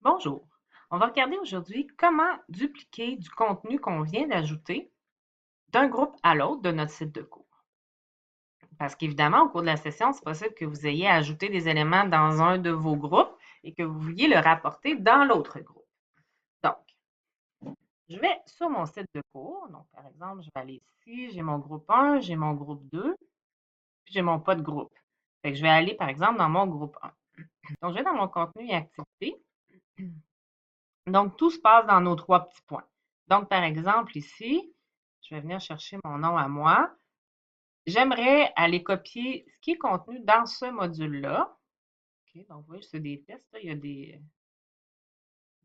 Bonjour. On va regarder aujourd'hui comment dupliquer du contenu qu'on vient d'ajouter d'un groupe à l'autre de notre site de cours. Parce qu'évidemment, au cours de la session, c'est possible que vous ayez ajouté des éléments dans un de vos groupes et que vous vouliez le rapporter dans l'autre groupe. Donc, je vais sur mon site de cours. Donc, par exemple, je vais aller ici, j'ai mon groupe 1, j'ai mon groupe 2, puis j'ai mon pas de groupe. Fait que je vais aller, par exemple, dans mon groupe 1. Donc, je vais dans mon contenu et activités. Donc, tout se passe dans nos trois petits points. Donc, par exemple, ici, je vais venir chercher mon nom à moi. J'aimerais aller copier ce qui est contenu dans ce module-là. OK, donc, vous voyez, c'est des tests. Là. Il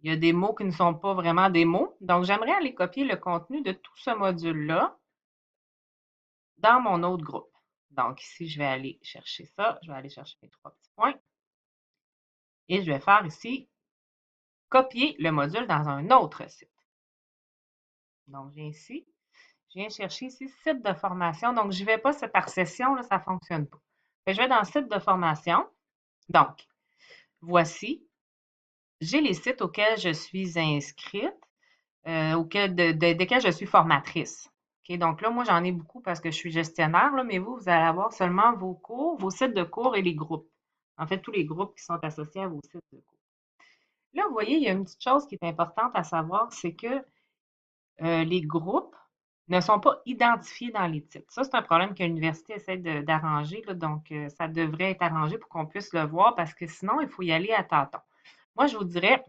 y a des mots qui ne sont pas vraiment des mots. Donc, j'aimerais aller copier le contenu de tout ce module-là dans mon autre groupe. Donc, ici, je vais aller chercher ça. Je vais aller chercher mes trois petits points. Et je vais faire ici copier le module dans un autre site. Donc, je viens ici. Je viens chercher ici site de formation. Donc, je n'y vais pas par session, là, ça ne fonctionne pas. Je vais dans site de formation. Donc, voici. J'ai les sites auxquels je suis inscrite, desquels je suis formatrice. OK, donc là, moi, j'en ai beaucoup parce que je suis gestionnaire, là, mais vous allez avoir seulement vos cours, vos sites de cours et les groupes. En fait, tous les groupes qui sont associés à vos sites de cours. Là, vous voyez, il y a une petite chose qui est importante à savoir, c'est que les groupes ne sont pas identifiés dans les titres. Ça, c'est un problème que l'université essaie d'arranger, donc ça devrait être arrangé pour qu'on puisse le voir parce que sinon, il faut y aller à tâtons. Moi, je vous dirais,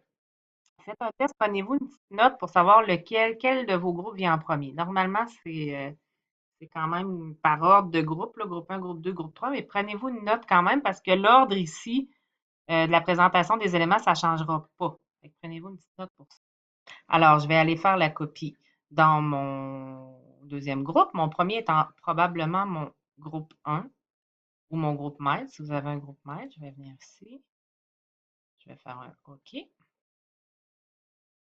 faites un test, prenez-vous une petite note pour savoir quel de vos groupes vient en premier. Normalement, c'est quand même par ordre de groupe, là, groupe 1, groupe 2, groupe 3, mais prenez-vous une note quand même parce que l'ordre ici de la présentation des éléments, ça ne changera pas. Prenez-vous une petite note pour ça. Alors, je vais aller faire la copie dans mon deuxième groupe. Mon premier étant probablement mon groupe 1 ou mon groupe maître. Si vous avez un groupe maître, je vais venir ici. Je vais faire un OK.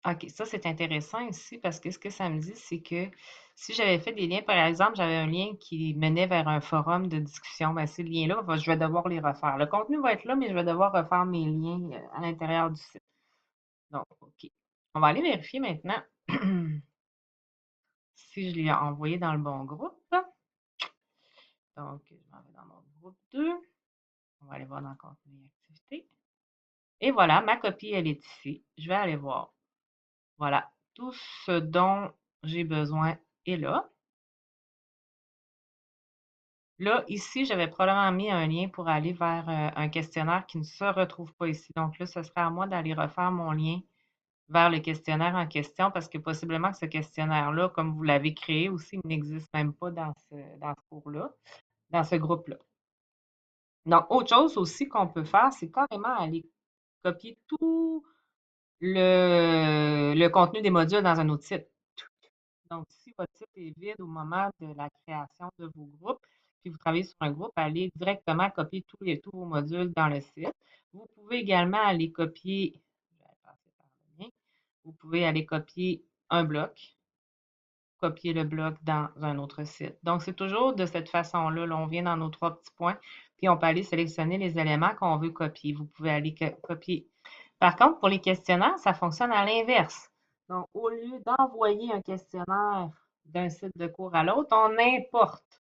OK, ça c'est intéressant ici parce que ce que ça me dit, c'est que si j'avais fait des liens, par exemple, j'avais un lien qui menait vers un forum de discussion, bien, ces liens-là, je vais devoir les refaire. Le contenu va être là, mais je vais devoir refaire mes liens à l'intérieur du site. Donc, OK. On va aller vérifier maintenant si je l'ai envoyé dans le bon groupe. Donc, je m'en vais dans mon groupe 2. On va aller voir dans contenu et activité. Et voilà, ma copie, elle est ici. Je vais aller voir. Voilà, tout ce dont j'ai besoin est là. Là, ici, j'avais probablement mis un lien pour aller vers un questionnaire qui ne se retrouve pas ici. Donc là, ce serait à moi d'aller refaire mon lien vers le questionnaire en question parce que possiblement que ce questionnaire-là, comme vous l'avez créé aussi, n'existe même pas dans ce cours-là, dans ce groupe-là. Donc, autre chose aussi qu'on peut faire, c'est carrément aller copier tout le contenu des modules dans un autre site. Donc, si votre site est vide au moment de la création de vos groupes, puis vous travaillez sur un groupe, allez directement copier tous vos modules dans le site. Vous pouvez également aller copier, je vais passer par le lien, vous pouvez aller copier un bloc, copier le bloc dans un autre site. Donc, c'est toujours de cette façon-là. Là, on vient dans nos trois petits points, puis on peut aller sélectionner les éléments qu'on veut copier. Vous pouvez aller copier. Par contre, pour les questionnaires, ça fonctionne à l'inverse. Donc, au lieu d'envoyer un questionnaire d'un site de cours à l'autre, on importe.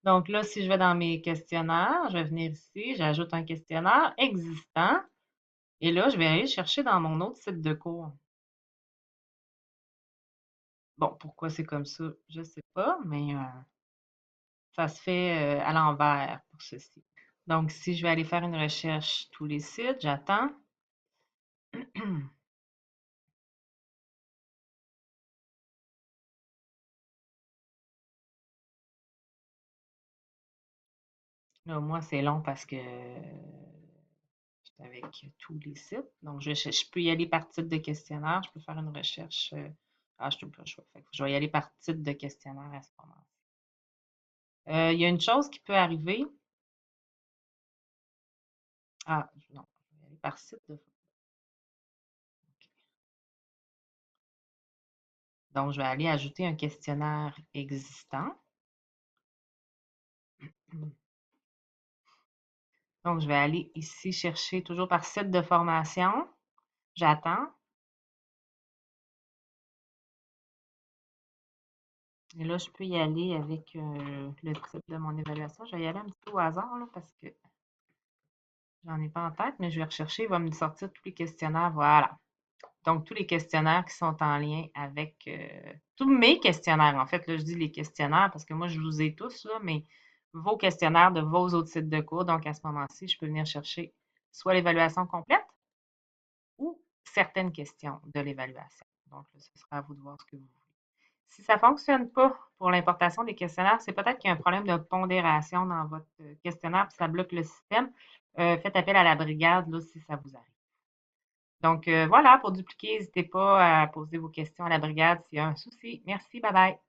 Donc là, si je vais dans mes questionnaires, je vais venir ici, j'ajoute un questionnaire existant, et là, je vais aller chercher dans mon autre site de cours. Bon, pourquoi c'est comme ça, je ne sais pas, mais ça se fait à l'envers pour ceci. Donc, si je vais aller faire une recherche tous les sites, j'attends. Là, moi, c'est long parce que avec tous les sites. Donc, je peux y aller par titre de questionnaire. Je peux faire une recherche. Je ne pas le choix. Fait que je vais y aller par titre de questionnaire à ce moment-là. Il y a une chose qui peut arriver. Ah, non, je vais y aller par site de. OK. Donc, je vais aller ajouter un questionnaire existant. Donc, je vais aller ici chercher toujours par site de formation. J'attends. Et là, je peux y aller avec le titre de mon évaluation. Je vais y aller un petit peu au hasard là, parce que j'en ai pas en tête, mais je vais rechercher. Il va me sortir tous les questionnaires. Voilà. Donc, tous les questionnaires qui sont en lien avec tous mes questionnaires. En fait, là, je dis les questionnaires parce que moi, je vous ai tous, là, mais vos questionnaires de vos autres sites de cours. Donc, à ce moment-ci, je peux venir chercher soit l'évaluation complète ou certaines questions de l'évaluation. Donc, là, ce sera à vous de voir ce que vous voulez. Si ça ne fonctionne pas pour l'importation des questionnaires, c'est peut-être qu'il y a un problème de pondération dans votre questionnaire, puis ça bloque le système. Faites appel à la brigade là, si ça vous arrive. Donc, voilà, pour dupliquer, n'hésitez pas à poser vos questions à la brigade s'il y a un souci. Merci, bye bye.